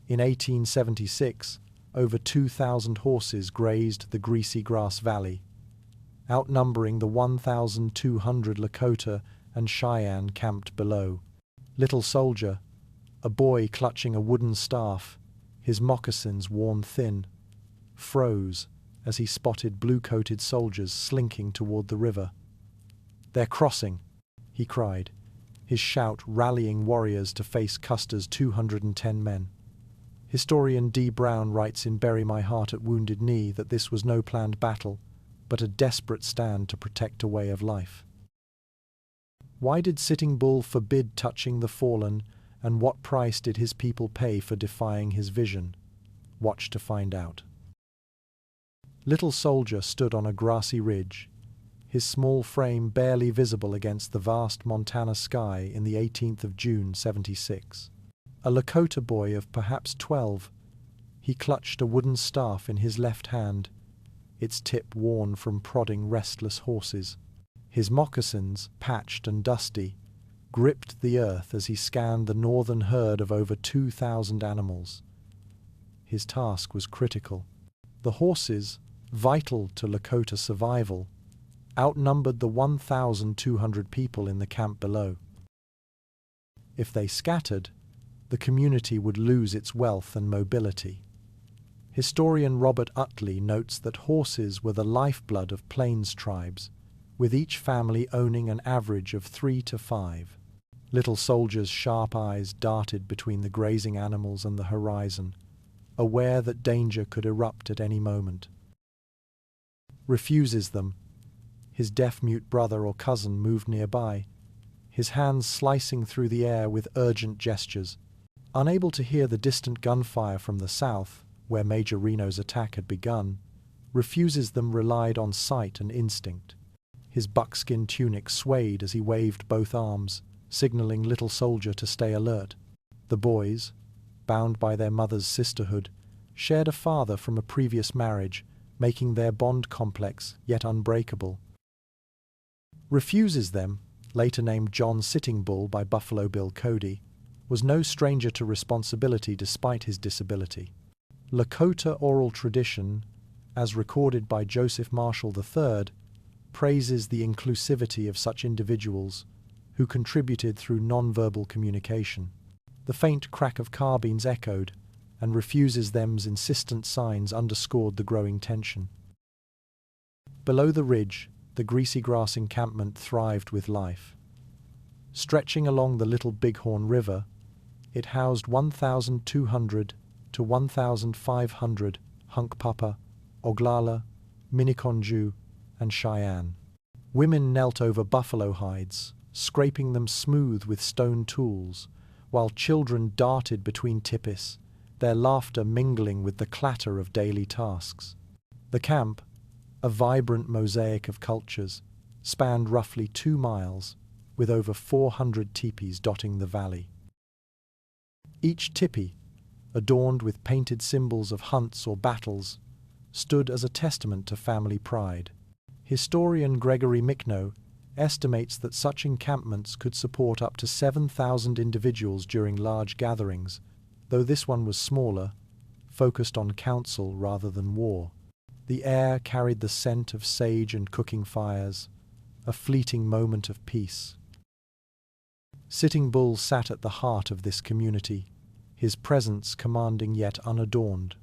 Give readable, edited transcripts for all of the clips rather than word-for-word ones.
In 1876, over 2,000 horses grazed the Greasy Grass Valley, outnumbering the 1,200 Lakota and Cheyenne camped below. Little Soldier, a boy clutching a wooden staff, his moccasins worn thin, froze as he spotted blue-coated soldiers slinking toward the river. "They're crossing," he cried, his shout rallying warriors to face Custer's 210 men. Historian D. Brown writes in Bury My Heart at Wounded Knee that this was no planned battle, but a desperate stand to protect a way of life. Why did Sitting Bull forbid touching the fallen, and what price did his people pay for defying his vision? Watch to find out. Little Soldier stood on a grassy ridge, his small frame barely visible against the vast Montana sky in the 18th of June, 76. A Lakota boy of perhaps 12, he clutched a wooden staff in his left hand, its tip worn from prodding restless horses. His moccasins, patched and dusty, gripped the earth as he scanned the northern herd of over 2,000 animals. His task was critical. The horses, vital to Lakota survival, outnumbered the 1,200 people in the camp below. If they scattered, the community would lose its wealth and mobility. Historian Robert Utley notes that horses were the lifeblood of plains tribes, with each family owning an average of 3 to 5. Little Soldier's sharp eyes darted between the grazing animals and the horizon, aware that danger could erupt at any moment. Refuses them. His deaf-mute brother or cousin moved nearby, his hands slicing through the air with urgent gestures. Unable to hear the distant gunfire from the south, where Major Reno's attack had begun, Refuses them relied on sight and instinct. His buckskin tunic swayed as he waved both arms, signaling Little Soldier to stay alert. The boys, bound by their mother's sisterhood, shared a father from a previous marriage, making their bond complex yet unbreakable. Refuses them, later named John Sitting Bull by Buffalo Bill Cody, was no stranger to responsibility despite his disability. Lakota oral tradition, as recorded by Joseph Marshall III, praises the inclusivity of such individuals who contributed through nonverbal communication. The faint crack of carbines echoed, and Refuses them's insistent signs underscored the growing tension. Below the ridge, the Greasy Grass encampment thrived with life. Stretching along the Little Bighorn River, it housed 1,200 to 1,500 Hunkpapa, Oglala, Miniconjou, and Cheyenne. Women knelt over buffalo hides, scraping them smooth with stone tools, while children darted between tipis, their laughter mingling with the clatter of daily tasks. The camp, a vibrant mosaic of cultures, spanned roughly 2 miles, with over 400 tipis dotting the valley. Each tipi, adorned with painted symbols of hunts or battles, stood as a testament to family pride. Historian Gregory Micknow estimates that such encampments could support up to 7,000 individuals during large gatherings, though this one was smaller, focused on council rather than war. The air carried the scent of sage and cooking fires, a fleeting moment of peace. Sitting Bull sat at the heart of this community, his presence commanding yet unadorned.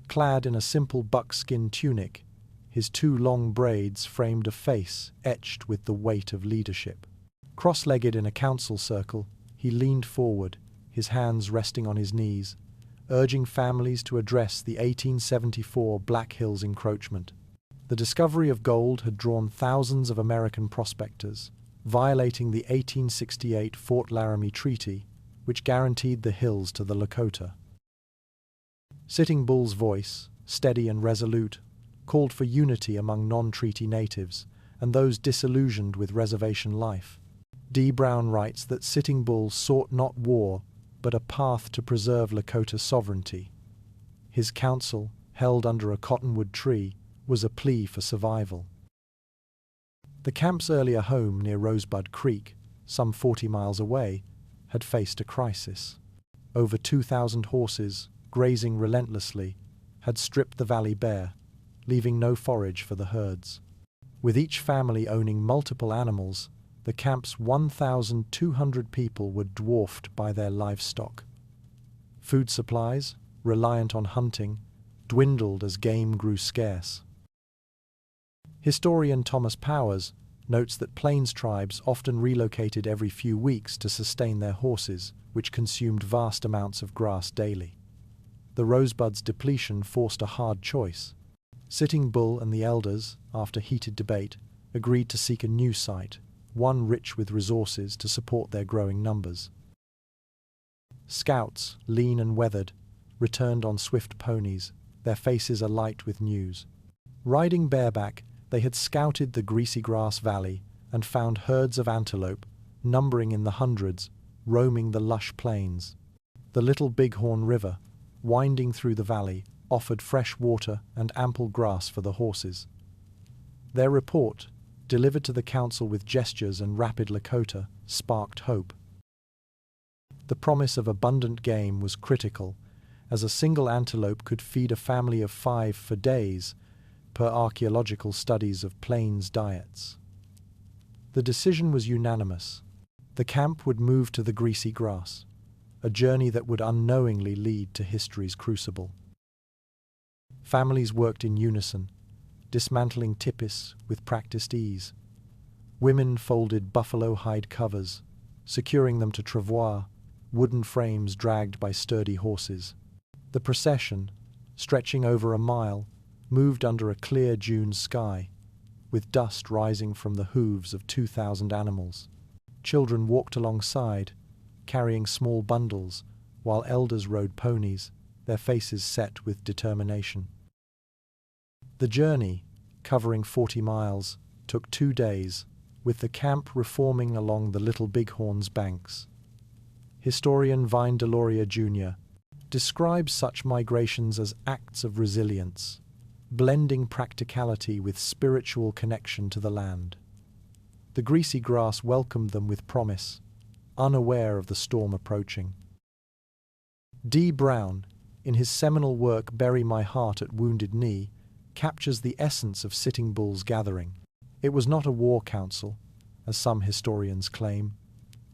Clad in a simple buckskin tunic, his 2 long braids framed a face etched with the weight of leadership. Cross-legged in a council circle, he leaned forward, his hands resting on his knees, urging families to address the 1874 Black Hills encroachment. The discovery of gold had drawn thousands of American prospectors, violating the 1868 Fort Laramie Treaty, which guaranteed the hills to the Lakota. Sitting Bull's voice, steady and resolute, called for unity among non-treaty natives and those disillusioned with reservation life. D. Brown writes that Sitting Bull sought not war, but a path to preserve Lakota sovereignty. His council, held under a cottonwood tree, was a plea for survival. The camp's earlier home near Rosebud Creek, some 40 miles away, had faced a crisis. over 2,000 horses, grazing relentlessly, had stripped the valley bare, leaving no forage for the herds. With each family owning multiple animals, the camp's 1,200 people were dwarfed by their livestock. Food supplies, reliant on hunting, dwindled as game grew scarce. Historian Thomas Powers notes that plains tribes often relocated every few weeks to sustain their horses, which consumed vast amounts of grass daily. The rosebud's depletion forced a hard choice. Sitting Bull and the elders, after heated debate, agreed to seek a new site, one rich with resources to support their growing numbers. Scouts, lean and weathered, returned on swift ponies, their faces alight with news. Riding bareback, they had scouted the Greasy Grass Valley and found herds of antelope, numbering in the hundreds, roaming the lush plains. The Little Bighorn River, winding through the valley, offered fresh water and ample grass for the horses. Their report, delivered to the council with gestures and rapid Lakota, sparked hope. The promise of abundant game was critical, as a single antelope could feed a family of 5 for days, per archaeological studies of plains diets. The decision was unanimous. The camp would move to the Greasy Grass, a journey that would unknowingly lead to history's crucible. Families worked in unison, dismantling tipis with practiced ease. Women folded buffalo hide covers, securing them to travois, wooden frames dragged by sturdy horses. The procession, stretching over a mile, moved under a clear June sky, with dust rising from the hooves of 2,000 animals. Children walked alongside, carrying small bundles, while elders rode ponies, their faces set with determination. The journey, covering 40 miles, took 2 days, with the camp reforming along the Little Bighorn's banks. Historian Vine Deloria Jr. describes such migrations as acts of resilience, blending practicality with spiritual connection to the land. The Greasy Grass welcomed them with promise, unaware of the storm approaching. D. Brown, in his seminal work Bury My Heart at Wounded Knee, captures the essence of Sitting Bull's gathering. It was not a war council, as some historians claim,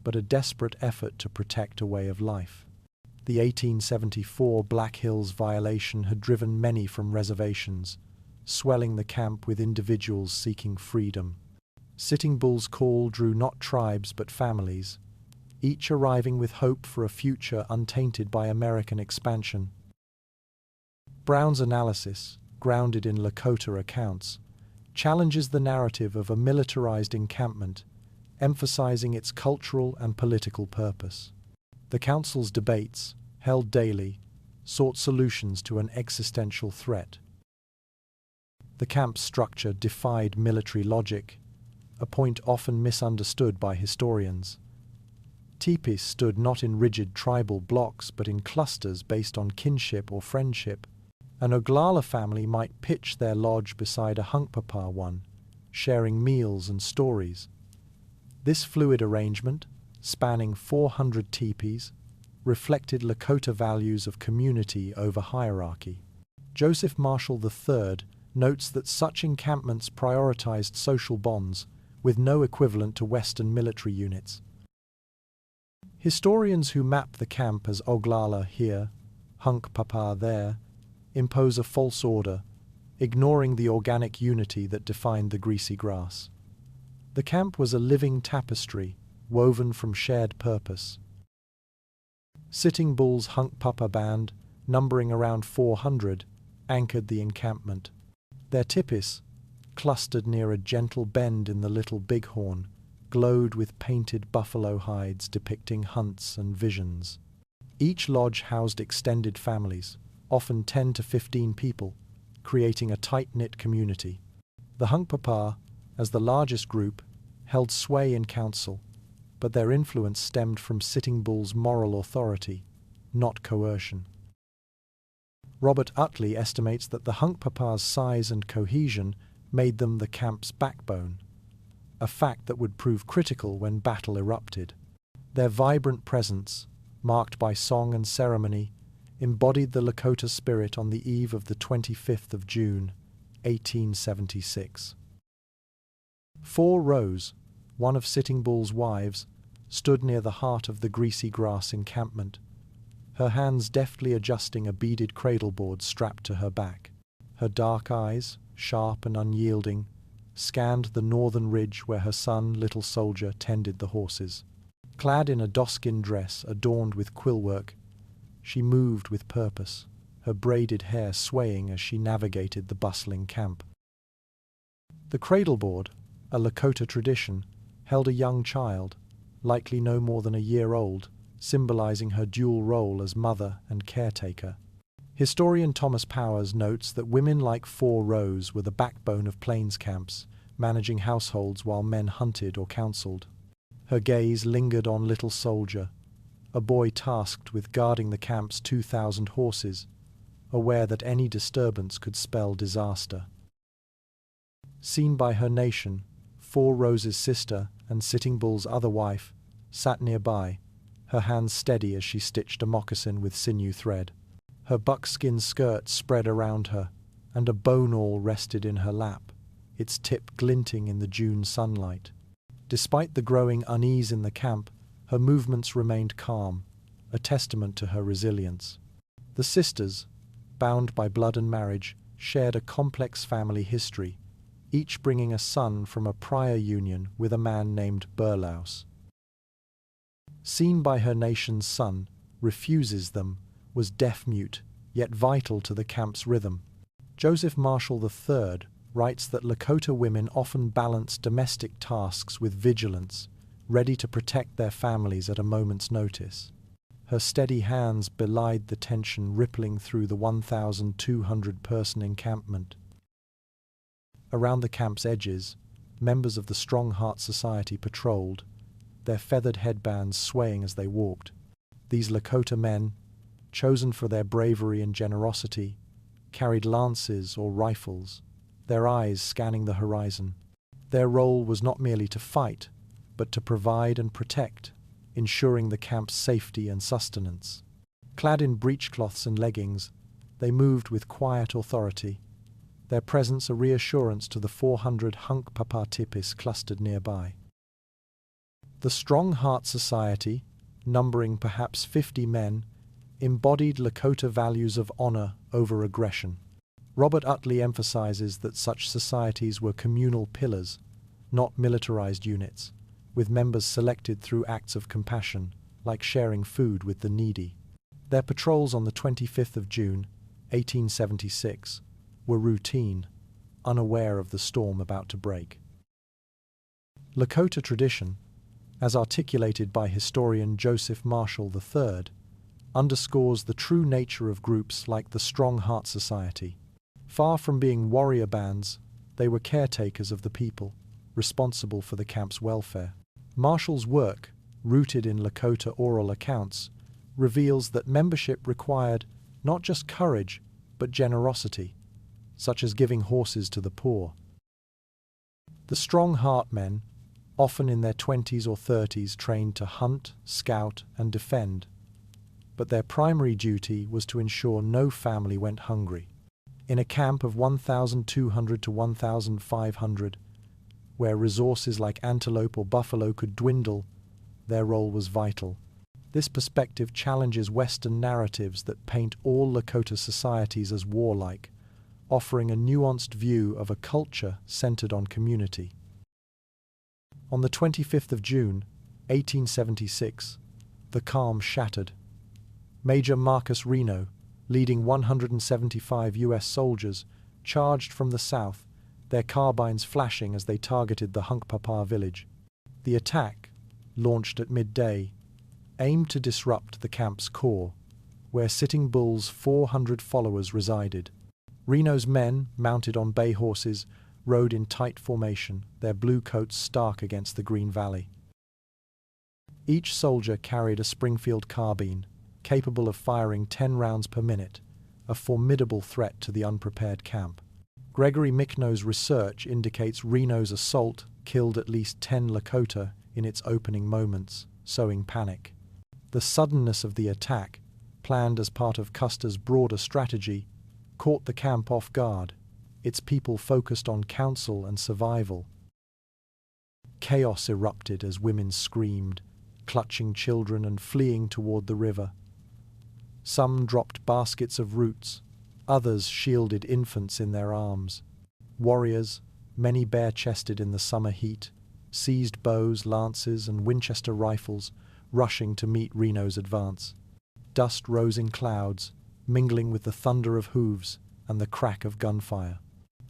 but a desperate effort to protect a way of life. The 1874 Black Hills violation had driven many from reservations, swelling the camp with individuals seeking freedom. Sitting Bull's call drew not tribes but families, each arriving with hope for a future untainted by American expansion. Brown's analysis, grounded in Lakota accounts, challenges the narrative of a militarized encampment, emphasizing its cultural and political purpose. The council's debates, held daily, sought solutions to an existential threat. The camp's structure defied military logic, a point often misunderstood by historians. Tipis stood not in rigid tribal blocks but in clusters based on kinship or friendship. An Oglala family might pitch their lodge beside a Hunkpapa one, sharing meals and stories. This fluid arrangement, spanning 400 tipis, reflected Lakota values of community over hierarchy. Joseph Marshall III notes that such encampments prioritized social bonds, with no equivalent to Western military units. Historians who map the camp as Oglala here, Hunkpapa there, impose a false order, ignoring the organic unity that defined the Greasy Grass. The camp was a living tapestry, woven from shared purpose. Sitting Bull's Hunkpapa band, numbering around 400, anchored the encampment. Their tipis, clustered near a gentle bend in the Little Bighorn, glowed with painted buffalo hides depicting hunts and visions. Each lodge housed extended families, often 10 to 15 people, creating a tight-knit community. The Hunkpapa, as the largest group, held sway in council, but their influence stemmed from Sitting Bull's moral authority, not coercion. Robert Utley estimates that the Hunkpapa's size and cohesion made them the camp's backbone, a fact that would prove critical when battle erupted. Their vibrant presence, marked by song and ceremony, embodied the Lakota spirit on the eve of the 25th of June, 1876. 4 Rose, one of Sitting Bull's wives, stood near the heart of the Greasy Grass encampment, her hands deftly adjusting a beaded cradleboard strapped to her back. Her dark eyes, sharp and unyielding, scanned the northern ridge where her son, Little Soldier, tended the horses. Clad in a doeskin dress adorned with quillwork, she moved with purpose, her braided hair swaying as she navigated the bustling camp. The cradleboard, a Lakota tradition, held a young child, likely no more than a year old, symbolizing her dual role as mother and caretaker. Historian Thomas Powers notes that women like 4 Rose were the backbone of plains camps, managing households while men hunted or counseled. Her gaze lingered on Little Soldier, a boy tasked with guarding the camp's 2,000 horses, aware that any disturbance could spell disaster. Seen by her nation, 4 Rose's sister and Sitting Bull's other wife sat nearby, her hands steady as she stitched a moccasin with sinew thread. Her buckskin skirt spread around her, and a bone awl rested in her lap, its tip glinting in the June sunlight. Despite the growing unease in the camp, her movements remained calm, a testament to her resilience. The sisters, bound by blood and marriage, shared a complex family history, each bringing a son from a prior union with a man named Burlouse. Seen by her nation's son, refuses them, was deaf-mute, yet vital to the camp's rhythm. Joseph Marshall III writes that Lakota women often balance domestic tasks with vigilance, ready to protect their families at a moment's notice. Her steady hands belied the tension rippling through the 1,200-person encampment. Around the camp's edges, members of the Strong Heart Society patrolled, their feathered headbands swaying as they walked. These Lakota men, chosen for their bravery and generosity, carried lances or rifles, their eyes scanning the horizon. Their role was not merely to fight, but to provide and protect, ensuring the camp's safety and sustenance. Clad in breechcloths and leggings, they moved with quiet authority, their presence a reassurance to the 400 Hunkpapa tipis clustered nearby. The Strong Heart Society, numbering perhaps 50 men, embodied Lakota values of honor over aggression. Robert Utley emphasizes that such societies were communal pillars, not militarized units, with members selected through acts of compassion, like sharing food with the needy. Their patrols on the 25th of June, 1876, were routine, unaware of the storm about to break. Lakota tradition, as articulated by historian Joseph Marshall III, underscores the true nature of groups like the Strong Heart Society. Far from being warrior bands, they were caretakers of the people, responsible for the camp's welfare. Marshall's work, rooted in Lakota oral accounts, reveals that membership required not just courage, but generosity, such as giving horses to the poor. The Strong Heart men, often in their 20s or 30s, trained to hunt, scout, and defend, but their primary duty was to ensure no family went hungry. In a camp of 1,200 to 1,500, where resources like antelope or buffalo could dwindle, their role was vital. This perspective challenges Western narratives that paint all Lakota societies as warlike, offering a nuanced view of a culture centered on community. On the 25th of June, 1876, the calm shattered. Major Marcus Reno, leading 175 U.S. soldiers, charged from the south, their carbines flashing as they targeted the Hunkpapa village. The attack, launched at midday, aimed to disrupt the camp's core, where Sitting Bull's 400 followers resided. Reno's men, mounted on bay horses, rode in tight formation, their blue coats stark against the green valley. Each soldier carried a Springfield carbine, capable of firing 10 rounds per minute, a formidable threat to the unprepared camp. Gregory Micknow's research indicates Reno's assault killed at least 10 Lakota in its opening moments, sowing panic. The suddenness of the attack, planned as part of Custer's broader strategy, caught the camp off guard, its people focused on counsel and survival. Chaos erupted as women screamed, clutching children and fleeing toward the river. Some dropped baskets of roots, others shielded infants in their arms. Warriors, many bare-chested in the summer heat, seized bows, lances, and Winchester rifles, rushing to meet Reno's advance. Dust rose in clouds, mingling with the thunder of hooves and the crack of gunfire.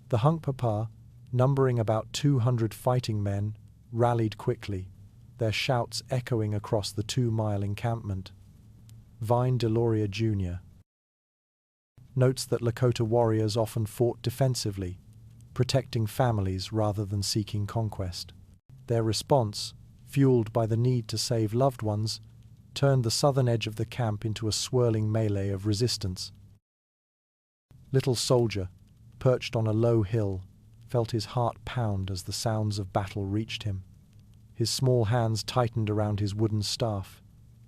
The Hunkpapa, numbering about 200 fighting men, rallied quickly, their shouts echoing across the 2-mile encampment. Vine Deloria Jr. notes that Lakota warriors often fought defensively, protecting families rather than seeking conquest. Their response, fueled by the need to save loved ones, turned the southern edge of the camp into a swirling melee of resistance. Little Soldier, perched on a low hill, felt his heart pound as the sounds of battle reached him. His small hands tightened around his wooden staff,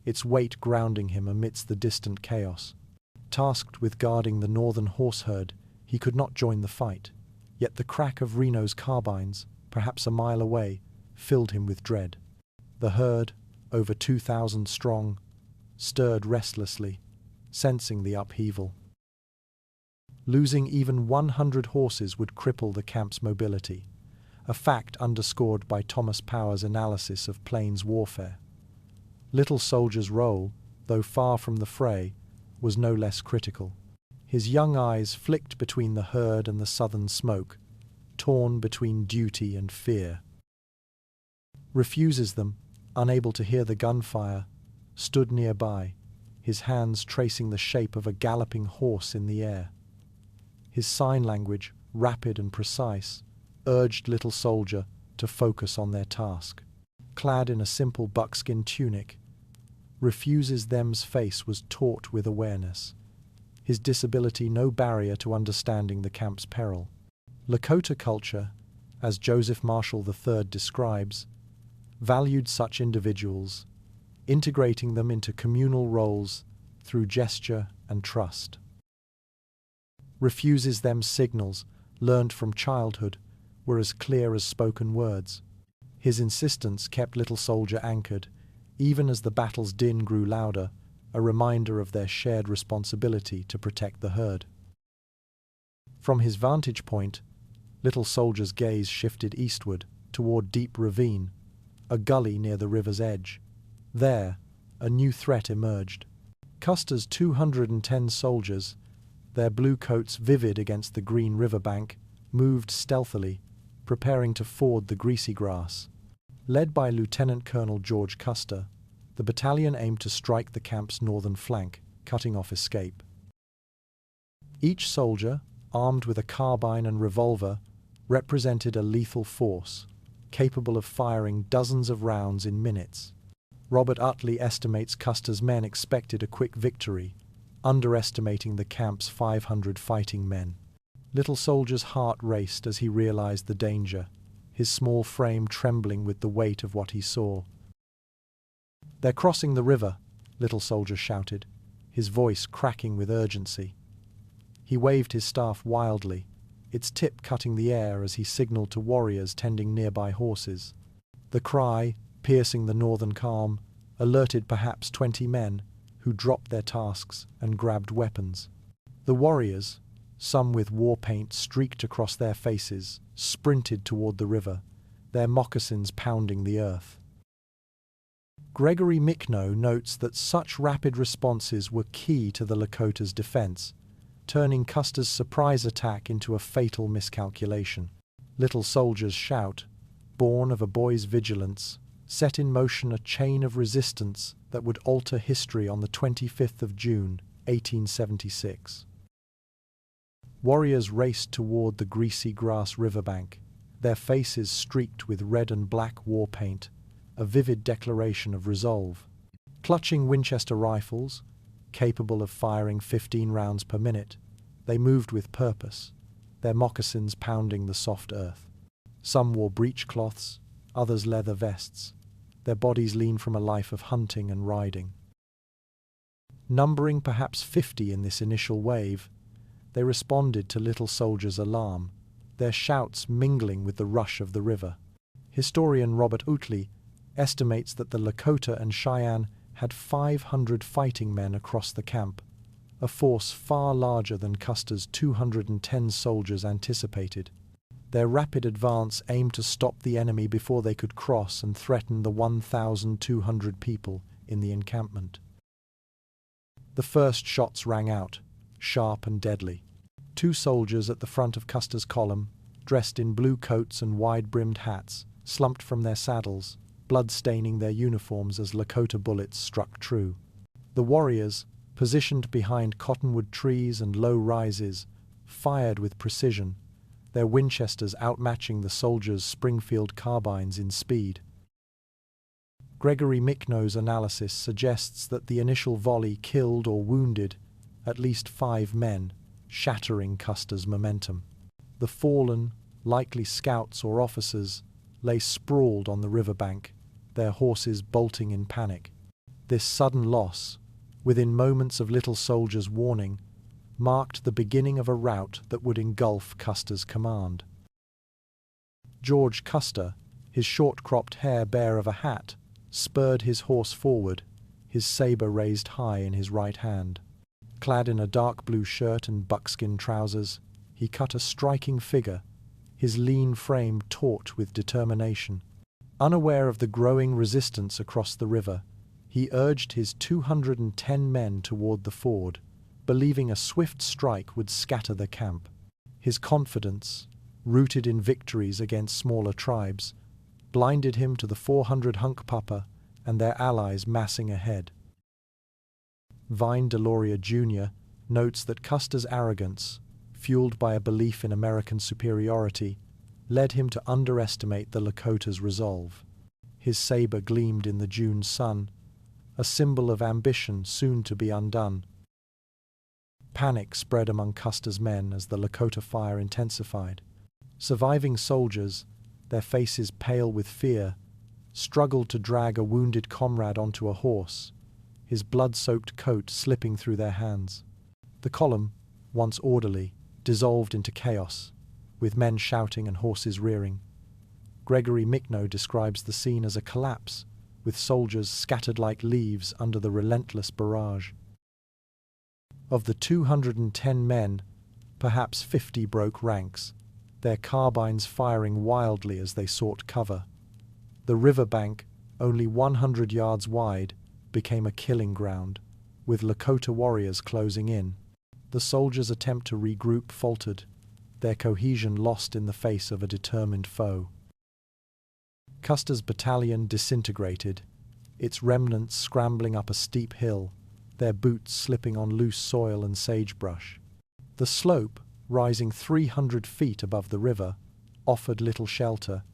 its weight grounding him amidst the distant chaos. Tasked with guarding the northern horse herd, he could not join the fight, yet the crack of Reno's carbines, perhaps a mile away, filled him with dread. The herd, over 2,000 strong, stirred restlessly, sensing the upheaval. Losing even 100 horses would cripple the camp's mobility, a fact underscored by Thomas Power's analysis of plains warfare. Little Soldier's role, though far from the fray, was no less critical. His young eyes flicked between the herd and the southern smoke, torn between duty and fear. Refuses them, unable to hear the gunfire, stood nearby, his hands tracing the shape of a galloping horse in the air. His sign language, rapid and precise, urged Little Soldier to focus on their task. Clad in a simple buckskin tunic, Refuses them's face was taut with awareness, his disability no barrier to understanding the camp's peril. Lakota culture, as Joseph Marshall III describes, valued such individuals, integrating them into communal roles through gesture and trust. Refuses them's signals, learned from childhood, were as clear as spoken words. His insistence kept Little Soldier anchored, even as the battle's din grew louder, a reminder of their shared responsibility to protect the herd. From his vantage point, Little Soldier's gaze shifted eastward, toward Deep Ravine, a gully near the river's edge. There, a new threat emerged. Custer's 210 soldiers, their blue coats vivid against the green riverbank, moved stealthily, preparing to ford the Greasy Grass. Led by Lieutenant Colonel George Custer, the battalion aimed to strike the camp's northern flank, cutting off escape. Each soldier, armed with a carbine and revolver, represented a lethal force, capable of firing dozens of rounds in minutes. Robert Utley estimates Custer's men expected a quick victory, underestimating the camp's 500 fighting men. Little Soldier's heart raced as he realized the danger, his small frame trembling with the weight of what he saw. "They're crossing the river," Little Soldier shouted, his voice cracking with urgency. He waved his staff wildly, its tip cutting the air as he signaled to warriors tending nearby horses. The cry, piercing the northern calm, alerted perhaps 20 men, who dropped their tasks and grabbed weapons. The warriors, some with war paint streaked across their faces, sprinted toward the river, their moccasins pounding the earth. Gregory Mickno notes that such rapid responses were key to the Lakota's defense, turning Custer's surprise attack into a fatal miscalculation. Little Soldier's shout, born of a boy's vigilance, set in motion a chain of resistance that would alter history on the 25th of June, 1876. Warriors raced toward the Greasy Grass riverbank, their faces streaked with red and black war paint, a vivid declaration of resolve. Clutching Winchester rifles, capable of firing 15 rounds per minute, they moved with purpose, their moccasins pounding the soft earth. Some wore breechcloths, others leather vests, their bodies lean from a life of hunting and riding. Numbering perhaps 50 in this initial wave, they responded to Little Soldier's alarm, their shouts mingling with the rush of the river. Historian Robert Utley estimates that the Lakota and Cheyenne had 500 fighting men across the camp, a force far larger than Custer's 210 soldiers anticipated. Their rapid advance aimed to stop the enemy before they could cross and threaten the 1,200 people in the encampment. The first shots rang out, sharp and deadly. 2 soldiers at the front of Custer's column, dressed in blue coats and wide-brimmed hats, slumped from their saddles, blood staining their uniforms as Lakota bullets struck true. The warriors, positioned behind cottonwood trees and low rises, fired with precision, their Winchesters outmatching the soldiers' Springfield carbines in speed. Gregory Micknow's analysis suggests that the initial volley killed or wounded at least 5 men, shattering Custer's momentum. The fallen, likely scouts or officers, lay sprawled on the riverbank, their horses bolting in panic. This sudden loss, within moments of Little Soldier's warning, marked the beginning of a rout that would engulf Custer's command. George Custer, his short-cropped hair bare of a hat, spurred his horse forward, his saber raised high in his right hand. Clad in a dark blue shirt and buckskin trousers, he cut a striking figure, his lean frame taut with determination. Unaware of the growing resistance across the river, he urged his 210 men toward the ford, believing a swift strike would scatter the camp. His confidence, rooted in victories against smaller tribes, blinded him to the 400 Hunkpapa and their allies massing ahead. Vine Deloria Jr. notes that Custer's arrogance, fueled by a belief in American superiority, led him to underestimate the Lakota's resolve. His saber gleamed in the June sun, a symbol of ambition soon to be undone. Panic spread among Custer's men as the Lakota fire intensified. Surviving soldiers, their faces pale with fear, struggled to drag a wounded comrade onto a horse, his blood-soaked coat slipping through their hands. The column, once orderly, dissolved into chaos, with men shouting and horses rearing. Gregory Micknow describes the scene as a collapse, with soldiers scattered like leaves under the relentless barrage. Of the 210 men, perhaps 50 broke ranks, their carbines firing wildly as they sought cover. The riverbank, only 100 yards wide, became a killing ground, with Lakota warriors closing in. The soldiers' attempt to regroup faltered, their cohesion lost in the face of a determined foe. Custer's battalion disintegrated, its remnants scrambling up a steep hill, their boots slipping on loose soil and sagebrush. The slope, rising 300 feet above the river, offered little shelter,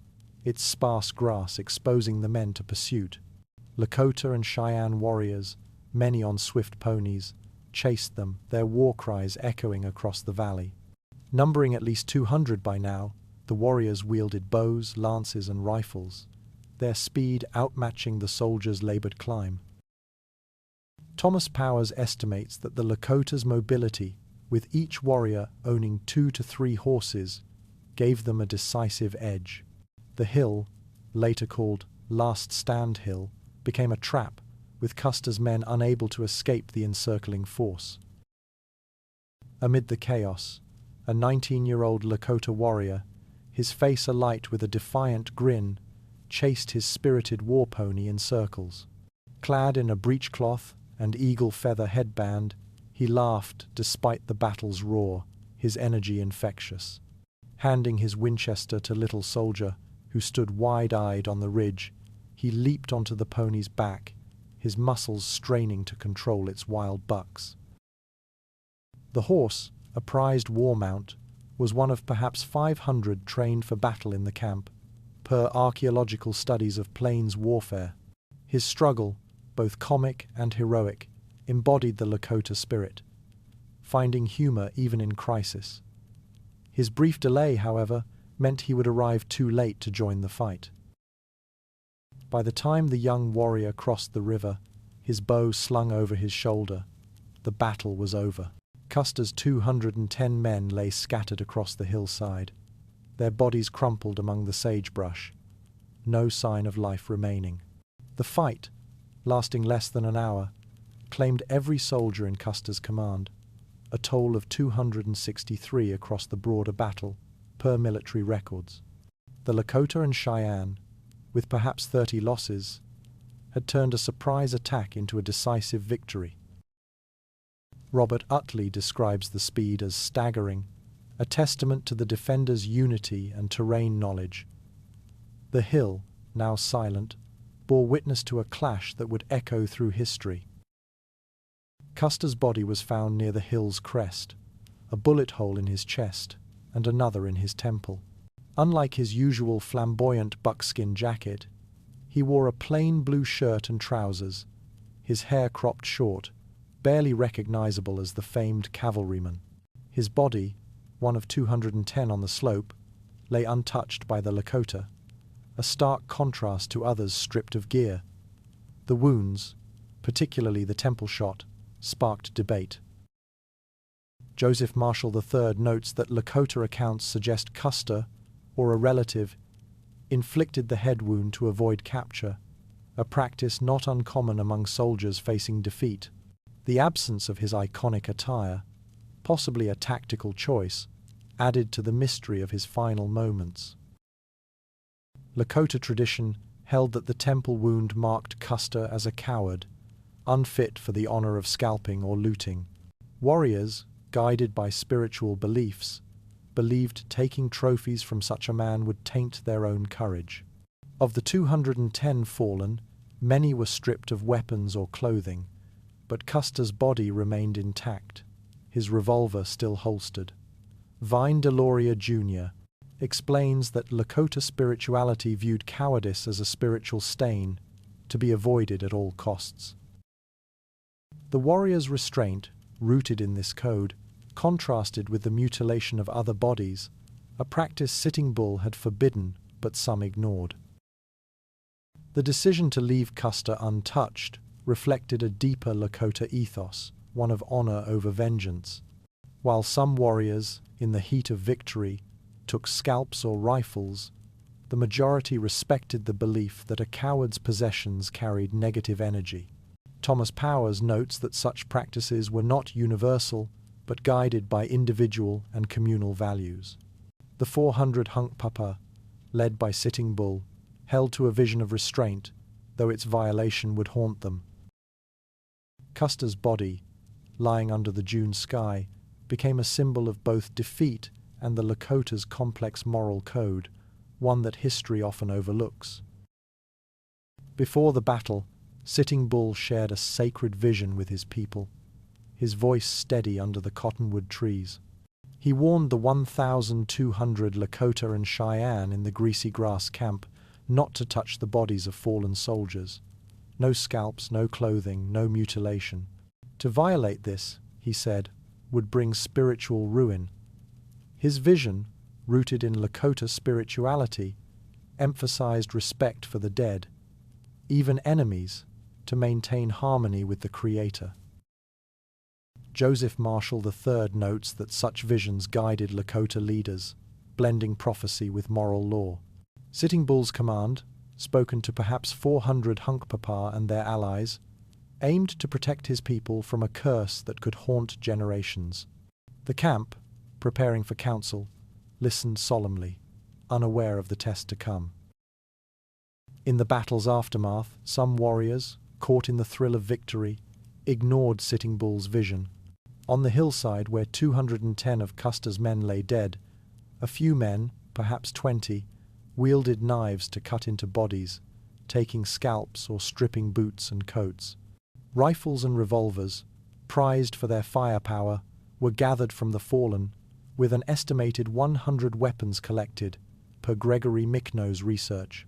its sparse grass exposing the men to pursuit. Lakota and Cheyenne warriors, many on swift ponies, chased them, their war cries echoing across the valley. Numbering at least 200 by now, the warriors wielded bows, lances, and rifles, their speed outmatching the soldiers' labored climb. Thomas Powers estimates that the Lakota's mobility, with each warrior owning 2 to 3 horses, gave them a decisive edge. The hill, later called Last Stand Hill, became a trap, with Custer's men unable to escape the encircling force. Amid the chaos, a 19-year-old Lakota warrior, his face alight with a defiant grin, chased his spirited war pony in circles. Clad in a breechcloth and eagle feather headband, he laughed despite the battle's roar, his energy infectious. Handing his Winchester to Little Soldier, who stood wide-eyed on the ridge, he leaped onto the pony's back, his muscles straining to control its wild bucks. The horse, a prized war mount, was one of perhaps 500 trained for battle in the camp, per archaeological studies of plains warfare. His struggle, both comic and heroic, embodied the Lakota spirit, finding humor even in crisis. His brief delay, however, meant he would arrive too late to join the fight. By the time the young warrior crossed the river, his bow slung over his shoulder, The battle was over. Custer's 210 men lay scattered across the hillside, their bodies crumpled among the sagebrush, no sign of life remaining. The fight, lasting less than an hour, claimed every soldier in Custer's command, a toll of 263 across the broader battle, per military records. The Lakota and Cheyenne, with perhaps 30 losses, had turned a surprise attack into a decisive victory. Robert Utley describes the speed as staggering, a testament to the defenders' unity and terrain knowledge. The hill, now silent, bore witness to a clash that would echo through history. Custer's body was found near the hill's crest, a bullet hole in his chest and another in his temple. Unlike his usual flamboyant buckskin jacket, he wore a plain blue shirt and trousers, his hair cropped short, barely recognizable as the famed cavalryman. His body, one of 210 on the slope, lay untouched by the Lakota, a stark contrast to others stripped of gear. The wounds, particularly the temple shot, sparked debate. Joseph Marshall III notes that Lakota accounts suggest Custer, or a relative, inflicted the head wound to avoid capture, a practice not uncommon among soldiers facing defeat. The absence of his iconic attire, possibly a tactical choice, added to the mystery of his final moments. Lakota tradition held that the temple wound marked Custer as a coward, unfit for the honor of scalping or looting. Warriors, guided by spiritual beliefs, believed taking trophies from such a man would taint their own courage. Of the 210 fallen, many were stripped of weapons or clothing, but Custer's body remained intact, his revolver still holstered. Vine Deloria Jr. explains that Lakota spirituality viewed cowardice as a spiritual stain, to be avoided at all costs. The warrior's restraint, rooted in this code, contrasted with the mutilation of other bodies, a practice Sitting Bull had forbidden but some ignored. The decision to leave Custer untouched reflected a deeper Lakota ethos, one of honor over vengeance. While some warriors, in the heat of victory, took scalps or rifles, the majority respected the belief that a coward's possessions carried negative energy. Thomas Powers notes that such practices were not universal, but guided by individual and communal values. The 400 Hunkpapa, led by Sitting Bull, held to a vision of restraint, though its violation would haunt them. Custer's body, lying under the June sky, became a symbol of both defeat and the Lakota's complex moral code, one that history often overlooks. Before the battle, Sitting Bull shared a sacred vision with his people, his voice steady under the cottonwood trees. He warned the 1,200 Lakota and Cheyenne in the Greasy Grass camp not to touch the bodies of fallen soldiers. No scalps, no clothing, no mutilation. To violate this, he said, would bring spiritual ruin. His vision, rooted in Lakota spirituality, emphasized respect for the dead, even enemies, to maintain harmony with the Creator. Joseph Marshall III notes that such visions guided Lakota leaders, blending prophecy with moral law. Sitting Bull's command, spoken to perhaps 400 Hunkpapa and their allies, aimed to protect his people from a curse that could haunt generations. The camp, preparing for council, listened solemnly, unaware of the test to come. In the battle's aftermath, some warriors, caught in the thrill of victory, ignored Sitting Bull's vision. On the hillside where 210 of Custer's men lay dead, a few men, perhaps 20, wielded knives to cut into bodies, taking scalps or stripping boots and coats. Rifles and revolvers, prized for their firepower, were gathered from the fallen, with an estimated 100 weapons collected, per Gregory Micknow's research.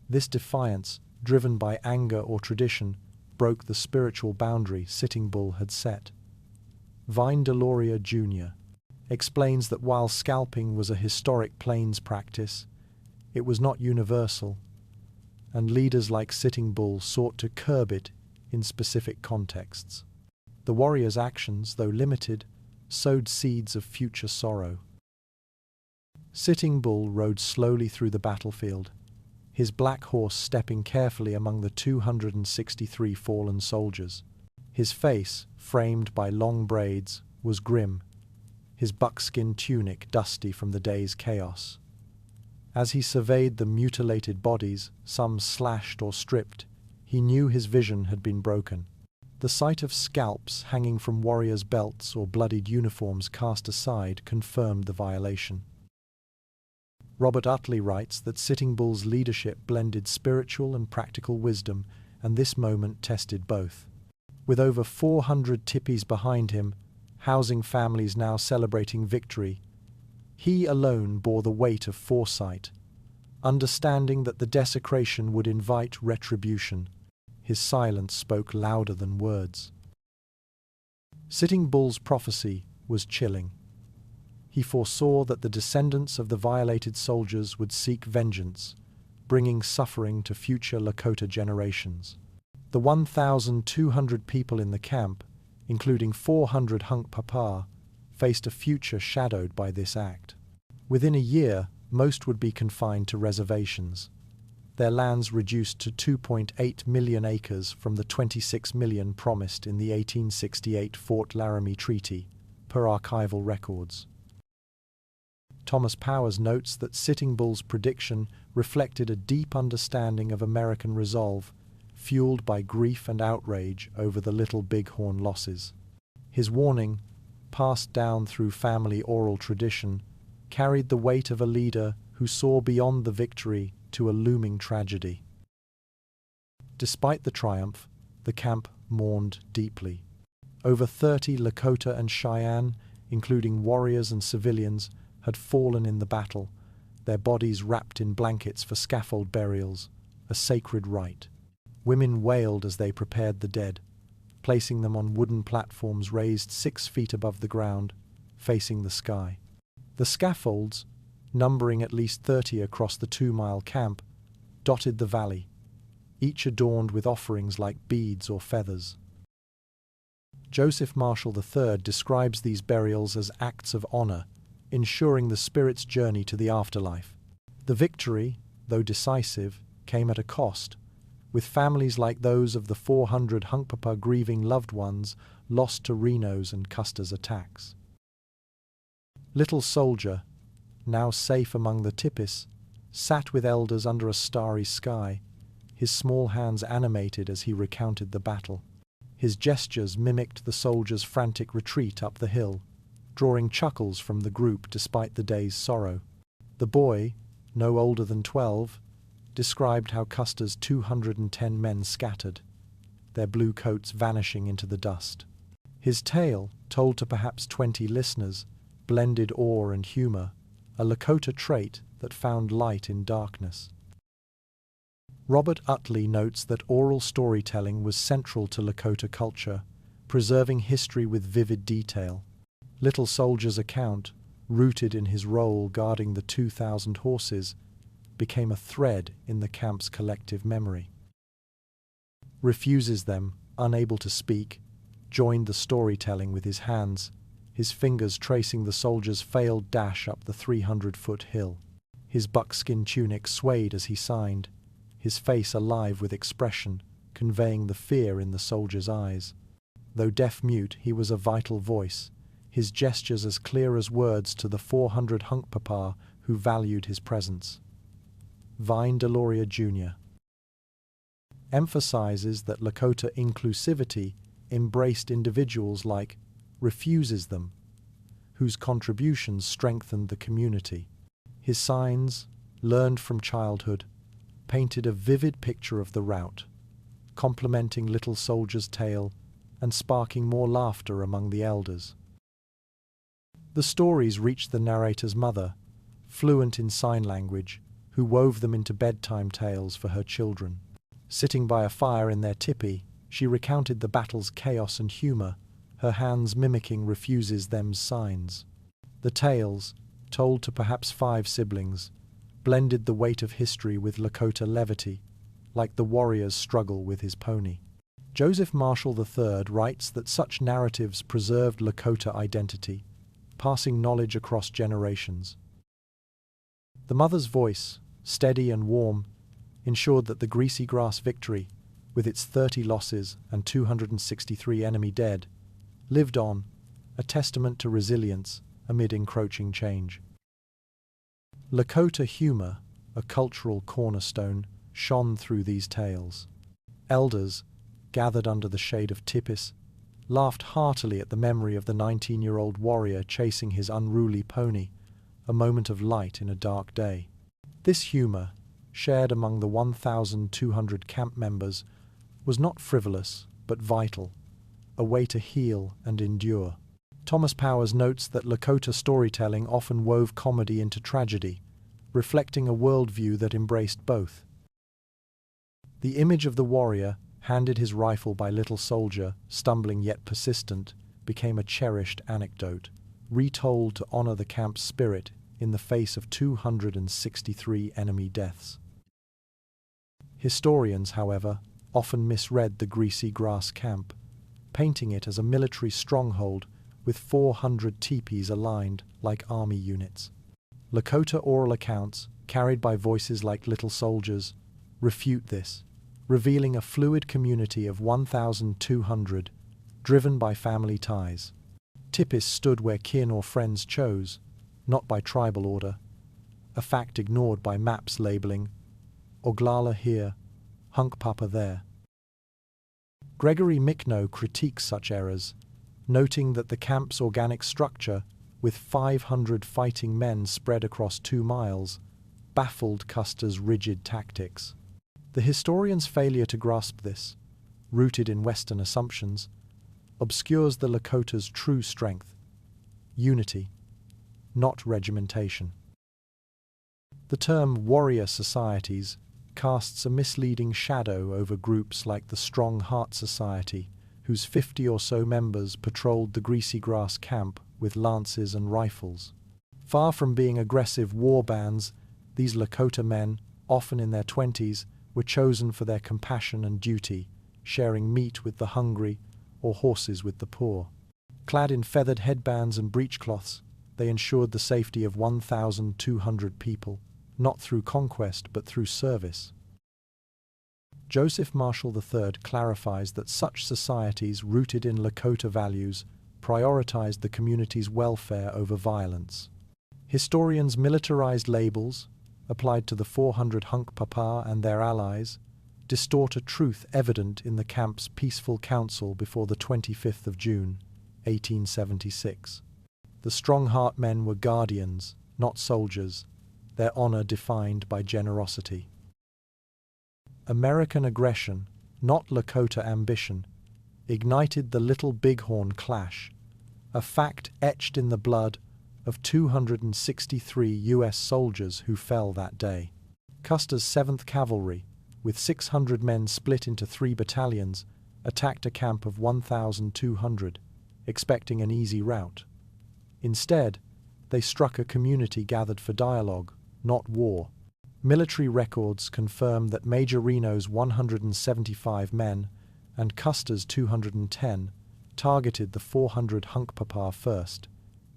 This defiance, driven by anger or tradition, broke the spiritual boundary Sitting Bull had set. Vine Deloria Jr. explains that while scalping was a historic Plains practice, it was not universal, and leaders like Sitting Bull sought to curb it in specific contexts. The warrior's actions, though limited, sowed seeds of future sorrow. Sitting Bull rode slowly through the battlefield, his black horse stepping carefully among the 263 fallen soldiers. His face, framed by long braids, was grim, his buckskin tunic dusty from the day's chaos. As he surveyed the mutilated bodies, some slashed or stripped, he knew his vision had been broken. The sight of scalps hanging from warriors' belts or bloodied uniforms cast aside confirmed the violation. Robert Utley writes that Sitting Bull's leadership blended spiritual and practical wisdom, and this moment tested both. With over 400 tipis behind him, housing families now celebrating victory, he alone bore the weight of foresight, understanding that the desecration would invite retribution. His silence spoke louder than words. Sitting Bull's prophecy was chilling. He foresaw that the descendants of the violated soldiers would seek vengeance, bringing suffering to future Lakota generations. The 1,200 people in the camp, including 400 Hunkpapa, faced a future shadowed by this act. Within a year, most would be confined to reservations, their lands reduced to 2.8 million acres from the 26 million promised in the 1868 Fort Laramie Treaty, per archival records. Thomas Powers notes that Sitting Bull's prediction reflected a deep understanding of American resolve, fueled by grief and outrage over the Little Bighorn losses. His warning, passed down through family oral tradition, carried the weight of a leader who saw beyond the victory to a looming tragedy. Despite the triumph, the camp mourned deeply. Over 30 Lakota and Cheyenne, including warriors and civilians, had fallen in the battle, their bodies wrapped in blankets for scaffold burials, a sacred rite. Women wailed as they prepared the dead, placing them on wooden platforms raised 6 feet above the ground, facing the sky. The scaffolds, numbering at least 30 across the 2-mile camp, dotted the valley, each adorned with offerings like beads or feathers. Joseph Marshall III describes these burials as acts of honor, ensuring the spirit's journey to the afterlife. The victory, though decisive, came at a cost, with families like those of the 400 Hunkpapa grieving loved ones lost to Reno's and Custer's attacks. Little Soldier, now safe among the tipis, sat with elders under a starry sky, his small hands animated as he recounted the battle. His gestures mimicked the soldiers' frantic retreat up the hill, drawing chuckles from the group despite the day's sorrow. The boy, no older than 12, described how Custer's 210 men scattered, their blue coats vanishing into the dust. His tale, told to perhaps 20 listeners, blended awe and humor, a Lakota trait that found light in darkness. Robert Utley notes that oral storytelling was central to Lakota culture, preserving history with vivid detail. Little Soldier's account, rooted in his role guarding the 2,000 horses, became a thread in the camp's collective memory. Refuses them, unable to speak, joined the storytelling with his hands, his fingers tracing the soldier's failed dash up the 300-foot hill. His buckskin tunic swayed as he signed, his face alive with expression, conveying the fear in the soldier's eyes. Though deaf-mute, he was a vital voice, his gestures as clear as words to the 400 Hunkpapa who valued his presence. Vine Deloria Jr. emphasizes that Lakota inclusivity embraced individuals like refuses them, whose contributions strengthened the community. His signs, learned from childhood, painted a vivid picture of the rout, complementing Little Soldier's tale and sparking more laughter among the elders. The stories reached the narrator's mother, fluent in sign language, who wove them into bedtime tales for her children. Sitting by a fire in their tipi, she recounted the battle's chaos and humor, her hands mimicking refuses them's signs. The tales, told to perhaps 5 siblings, blended the weight of history with Lakota levity, like the warrior's struggle with his pony. Joseph Marshall III writes that such narratives preserved Lakota identity, passing knowledge across generations. The mother's voice, steady and warm, ensured that the Greasy Grass victory, with its 30 losses and 263 enemy dead, lived on, a testament to resilience amid encroaching change. Lakota humor, a cultural cornerstone, shone through these tales. Elders, gathered under the shade of tipis, laughed heartily at the memory of the 19-year-old warrior chasing his unruly pony, a moment of light in a dark day. This humor, shared among the 1,200 camp members, was not frivolous but vital, a way to heal and endure. Thomas Powers notes that Lakota storytelling often wove comedy into tragedy, reflecting a worldview that embraced both. The image of the warrior, handed his rifle by little soldier, stumbling yet persistent, became a cherished anecdote, retold to honor the camp's spirit in the face of 263 enemy deaths. Historians, however, often misread the Greasy Grass camp, painting it as a military stronghold with 400 tipis aligned like army units. Lakota oral accounts, carried by voices like little soldiers, refute this, revealing a fluid community of 1,200, driven by family ties. Tipis stood where kin or friends chose, not by tribal order, a fact ignored by maps labeling Oglala here, Hunkpapa there. Gregory Mickno critiques such errors, noting that the camp's organic structure, with 500 fighting men spread across 2 miles, baffled Custer's rigid tactics. The historian's failure to grasp this, rooted in Western assumptions, obscures the Lakota's true strength: unity, not regimentation. The term warrior societies casts a misleading shadow over groups like the Strong Heart Society, whose 50 or so members patrolled the Greasy Grass camp with lances and rifles. Far from being aggressive war bands, these Lakota men, often in their 20s, were chosen for their compassion and duty, sharing meat with the hungry or horses with the poor. Clad in feathered headbands and breechcloths, they ensured the safety of 1,200 people, not through conquest but through service. Joseph Marshall III clarifies that such societies rooted in Lakota values prioritized the community's welfare over violence. Historians' militarized labels, applied to the 400 Hunkpapa and their allies, distort a truth evident in the camp's peaceful council before the 25th of June, 1876. The Strongheart men were guardians, not soldiers, their honor defined by generosity. American aggression, not Lakota ambition, ignited the Little Bighorn clash, a fact etched in the blood of 263 U.S. soldiers who fell that day. Custer's 7th Cavalry, with 600 men split into 3 battalions, attacked a camp of 1,200, expecting an easy rout. Instead, they struck a community gathered for dialogue, not war. Military records confirm that Major Reno's 175 men and Custer's 210 targeted the 400 Hunkpapa first,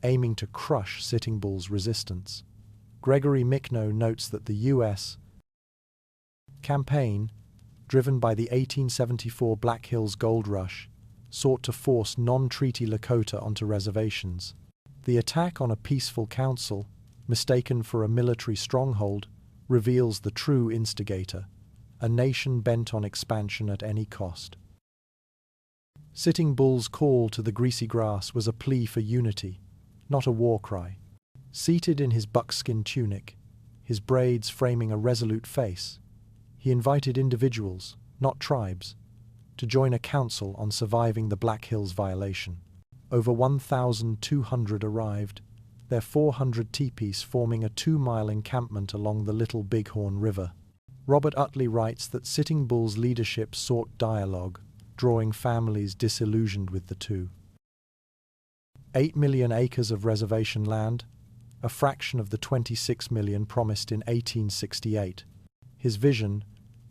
aiming to crush Sitting Bull's resistance. Gregory Mickno notes that the U.S. campaign, driven by the 1874 Black Hills Gold Rush, sought to force non-treaty Lakota onto reservations. The attack on a peaceful council, mistaken for a military stronghold, reveals the true instigator, a nation bent on expansion at any cost. Sitting Bull's call to the Greasy Grass was a plea for unity, not a war cry. Seated in his buckskin tunic, his braids framing a resolute face, he invited individuals, not tribes, to join a council on surviving the Black Hills violation. Over 1,200 arrived, their 400 tipis forming a 2-mile encampment along the Little Bighorn River. Robert Utley writes that Sitting Bull's leadership sought dialogue, drawing families disillusioned with the two. 8 million acres of reservation land, a fraction of the 26 million promised in 1868. His vision,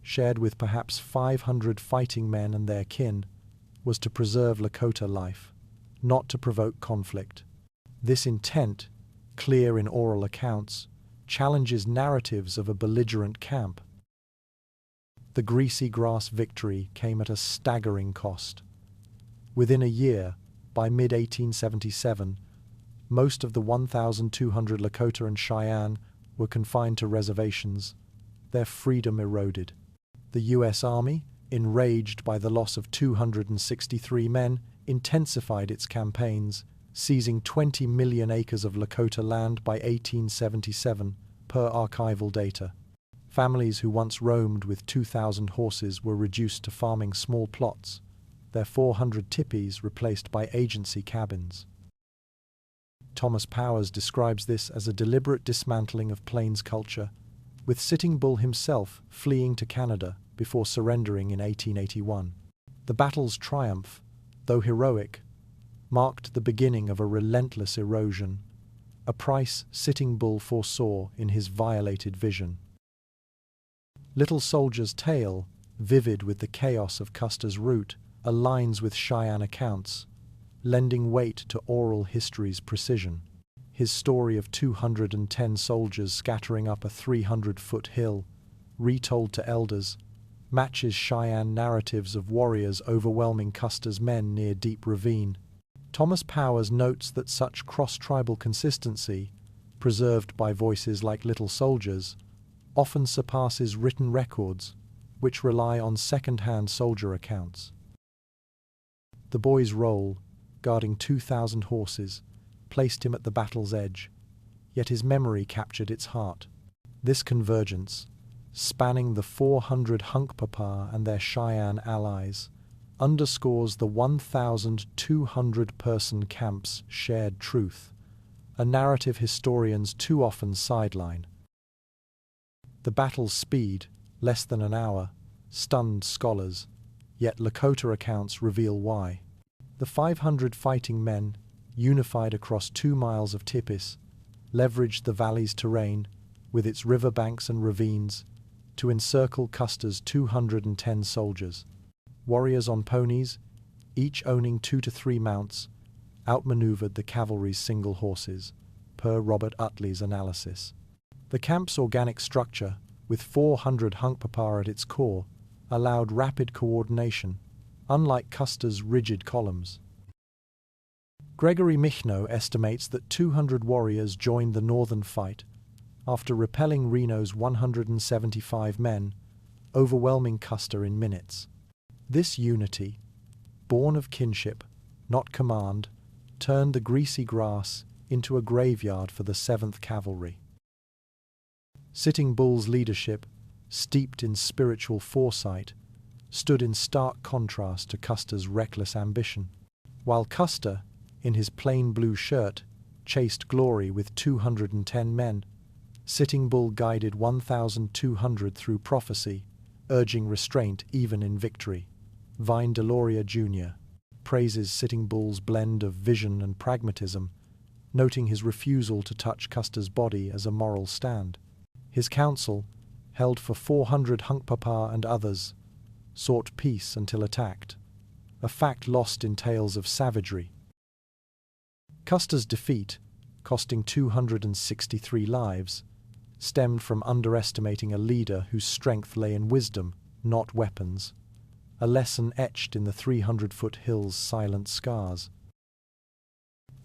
shared with perhaps 500 fighting men and their kin, was to preserve Lakota life, not to provoke conflict. This intent, clear in oral accounts, challenges narratives of a belligerent camp. The Greasy Grass victory came at a staggering cost. Within a year, by mid-1877, most of the 1,200 Lakota and Cheyenne were confined to reservations, their freedom eroded. The U.S. Army, enraged by the loss of 263 men, intensified its campaigns, seizing 20 million acres of Lakota land by 1877, per archival data. Families who once roamed with 2,000 horses were reduced to farming small plots, their 400 tipis replaced by agency cabins. Thomas Powers describes this as a deliberate dismantling of Plains culture, with Sitting Bull himself fleeing to Canada before surrendering in 1881. The battle's triumph, though heroic, marked the beginning of a relentless erosion, a price Sitting Bull foresaw in his violated vision. Little Soldier's tale, vivid with the chaos of Custer's route, aligns with Cheyenne accounts, lending weight to oral history's precision. His story of 210 soldiers scattering up a 300-foot hill, retold to elders, matches Cheyenne narratives of warriors overwhelming Custer's men near Deep Ravine. Thomas Powers notes that such cross-tribal consistency, preserved by voices like Little Soldier's, often surpasses written records, which rely on second-hand soldier accounts. The boy's role, guarding 2,000 horses, placed him at the battle's edge, yet his memory captured its heart. This convergence, spanning the 400 Hunkpapa and their Cheyenne allies, underscores the 1,200-person camp's shared truth, a narrative historians too often sideline. The battle's speed, less than an hour, stunned scholars, yet Lakota accounts reveal why. The 500 fighting men, unified across 2 miles of tipis, leveraged the valley's terrain, with its riverbanks and ravines, to encircle Custer's 210 soldiers. Warriors on ponies, each owning 2 to 3 mounts, outmaneuvered the cavalry's single horses, per Robert Utley's analysis. The camp's organic structure, with 400 Hunkpapa at its core, allowed rapid coordination, unlike Custer's rigid columns. Gregory Michno estimates that 200 warriors joined the northern fight after repelling Reno's 175 men, overwhelming Custer in minutes. This unity, born of kinship, not command, turned the Greasy Grass into a graveyard for the 7th Cavalry. Sitting Bull's leadership, steeped in spiritual foresight, stood in stark contrast to Custer's reckless ambition. While Custer, in his plain blue shirt, chased glory with 210 men, Sitting Bull guided 1,200 through prophecy, urging restraint even in victory. Vine Deloria Jr. praises Sitting Bull's blend of vision and pragmatism, noting his refusal to touch Custer's body as a moral stand. His council, held for 400 Hunkpapa and others, sought peace until attacked, a fact lost in tales of savagery. Custer's defeat, costing 263 lives, stemmed from underestimating a leader whose strength lay in wisdom, not weapons, a lesson etched in the 300-foot hill's silent scars.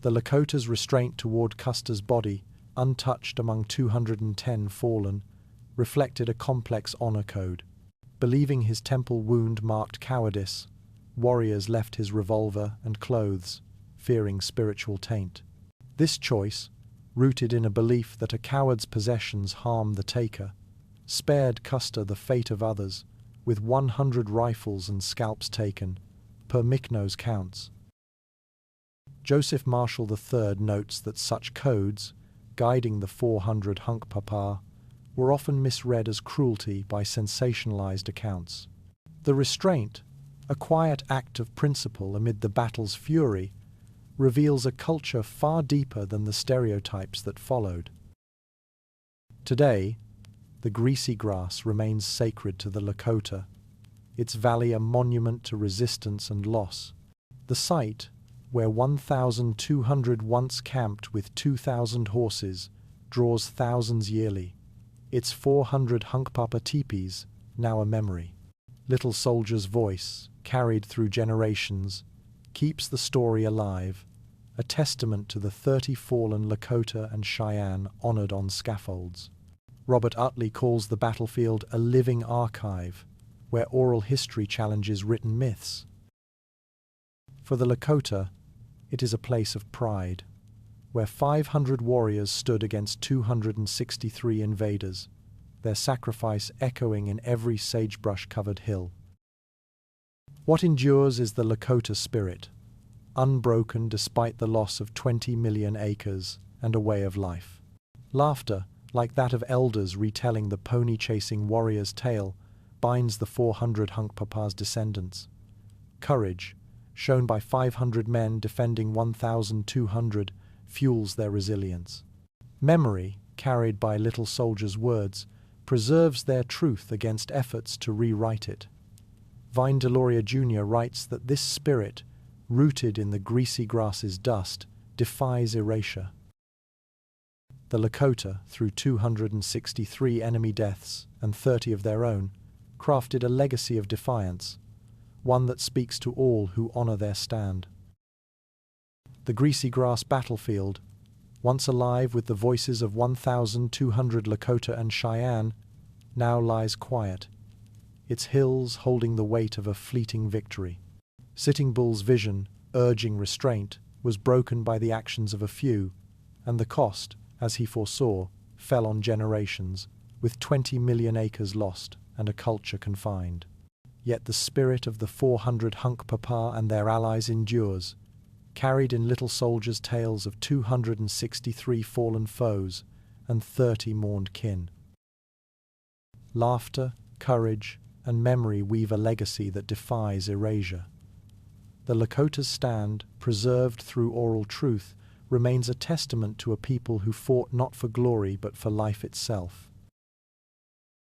The Lakota's restraint toward Custer's body, untouched among 210 fallen, reflected a complex honor code. Believing his temple wound marked cowardice, warriors left his revolver and clothes, fearing spiritual taint. This choice, rooted in a belief that a coward's possessions harm the taker, spared Custer the fate of others, with 100 rifles and scalps taken, per Michno's counts. Joseph Marshall III notes that such codes, guiding the 400 Hunkpapa, were often misread as cruelty by sensationalized accounts. The restraint, a quiet act of principle amid the battle's fury, reveals a culture far deeper than the stereotypes that followed. Today, the the Greasy Grass remains sacred to the Lakota, its valley a monument to resistance and loss. The site, where 1,200 once camped with 2,000 horses, draws thousands yearly. Its 400 Hunkpapa tipis, now a memory. Little Soldier's voice, carried through generations, keeps the story alive, a testament to the 30 fallen Lakota and Cheyenne honored on scaffolds. Robert Utley calls the battlefield a living archive, where oral history challenges written myths. For the Lakota, it is a place of pride, where 500 warriors stood against 263 invaders, their sacrifice echoing in every sagebrush-covered hill. What endures is the Lakota spirit, unbroken despite the loss of 20 million acres and a way of life. Laughter, like that of elders retelling the pony-chasing warrior's tale, binds the 400 Hunkpapa's descendants. Courage, shown by 500 men defending 1,200, fuels their resilience. Memory, carried by Little Soldier's words, preserves their truth against efforts to rewrite it. Vine Deloria Jr. writes that this spirit, rooted in the Greasy Grass's dust, defies erasure. The Lakota, through 263 enemy deaths and 30 of their own, crafted a legacy of defiance, one that speaks to all who honor their stand. The Greasy Grass battlefield, once alive with the voices of 1,200 Lakota and Cheyenne, now lies quiet, its hills holding the weight of a fleeting victory. Sitting Bull's vision, urging restraint, was broken by the actions of a few, and the cost, as he foresaw, fell on generations, with 20 million acres lost and a culture confined. Yet the spirit of the 400 Hunkpapa and their allies endures, carried in Little Soldier's tales of 263 fallen foes and 30 mourned kin. Laughter, courage, and memory weave a legacy that defies erasure. The Lakota's stand, preserved through oral truth, remains a testament to a people who fought not for glory but for life itself.